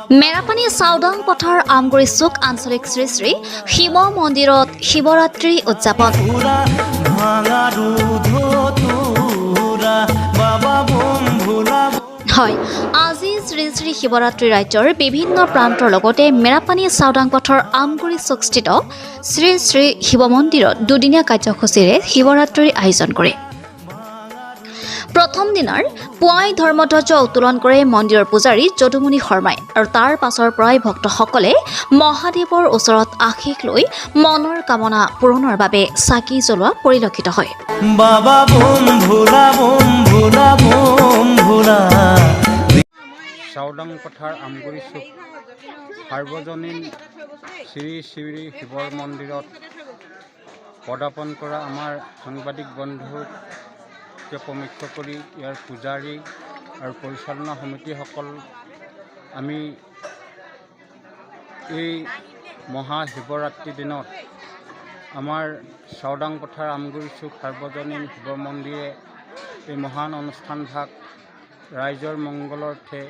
মেৰাপানী চাওদাং পথাৰ আমগুৰি চুক আঞ্চলিক শ্ৰী শ্ৰী শিৱ মন্দিৰত শিৱৰাত্ৰি উদযাপন। হয়, আজি শ্ৰী শ্ৰী শিৱৰাত্ৰি ৰাজ্যৰ বিভিন্ন প্ৰান্তৰ লগতে মেৰাপানী চাওদাং পথাৰ আমগুৰি চুকস্থিত শ্ৰী শ্ৰী শিৱ মন্দিৰত দুদিনীয়া কাৰ্যসূচীৰে শিৱৰাত্ৰিৰ আয়োজন কৰে। প্ৰথম দিনাৰ পুৱাই ধৰ্মধ্বজ উত্তোলন কৰে মন্দিৰৰ পূজাৰী যদুমণি শৰ্মাই আৰু তাৰ পাছৰ পৰাই ভক্তসকলে মহাদেৱৰ ওচৰত আশীষ লৈ মনৰ কামনা পূৰণৰ বাবে চাকি জ্বলোৱা পৰিলক্ষিত হয়। চাওদাং পথাৰ আমগুৰি চুক সাৰ্বজনীন শ্ৰী শ্ৰী শিৱৰ মন্দিৰত পদাৰ্পণ কৰা আমাৰ সাংবাদিক বন্ধুক প্ৰমুখ্য কৰি ইয়াৰ পূজাৰী আৰু পৰিচালনা সমিতিসকল আমি এই মহাশিৱৰাত্ৰি দিনত আমাৰ চাওদাং পথাৰ আমগুৰি চুক সাৰ্বজনীন শিৱ মন্দিৰে এই মহান অনুষ্ঠানভাগ ৰাইজৰ মংগলাৰ্থে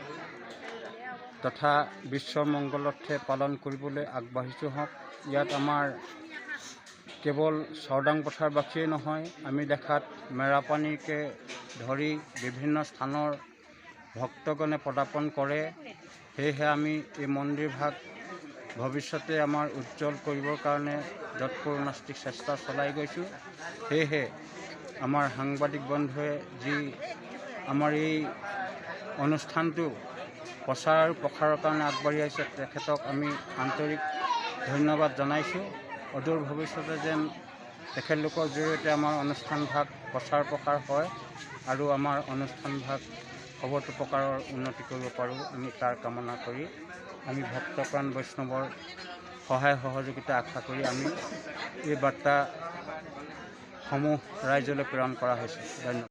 তথা বিশ্বৰ মংগলাৰ্থে পালন কৰিবলৈ আগবাঢ়িছোঁ হওক। ইয়াত আমাৰ কেৱল চাওদাং পথাৰবাসীয়ে নহয়, আমি দেখাত মেৰাপানীকে ধৰি বিভিন্ন স্থানৰ ভক্তগণে পদাৰ্পণ কৰে। সেয়েহে আমি এই মন্দিৰভাগ ভৱিষ্যতে আমাৰ উজ্জ্বল কৰিবৰ কাৰণে যৎপৰোনাস্তি চেষ্টা চলাই গৈছোঁ। সেয়েহে আমাৰ সাংবাদিক বন্ধুৱে যি আমাৰ এই অনুষ্ঠানটো প্ৰচাৰ আৰু প্ৰসাৰৰ কাৰণে আগবাঢ়ি আহিছে, তেখেতক আমি আন্তৰিক ধন্যবাদ জনাইছোঁ। অদূৰ ভৱিষ্যতে যেন তেখেতলোকৰ জৰিয়তে আমাৰ অনুষ্ঠানভাগ প্ৰচাৰ প্ৰসাৰ হয় আৰু আমাৰ অনুষ্ঠানভাগ সবতো প্ৰকাৰৰ উন্নতি কৰিব পাৰোঁ, আমি তাৰ কামনা কৰি আমি ভক্তপ্ৰাণ বৈষ্ণৱৰ সহায় সহযোগিতা আশা কৰি আমি এই বাৰ্তাসমূহ ৰাইজলৈ প্ৰেৰণ কৰা হৈছে। ধন্যবাদ।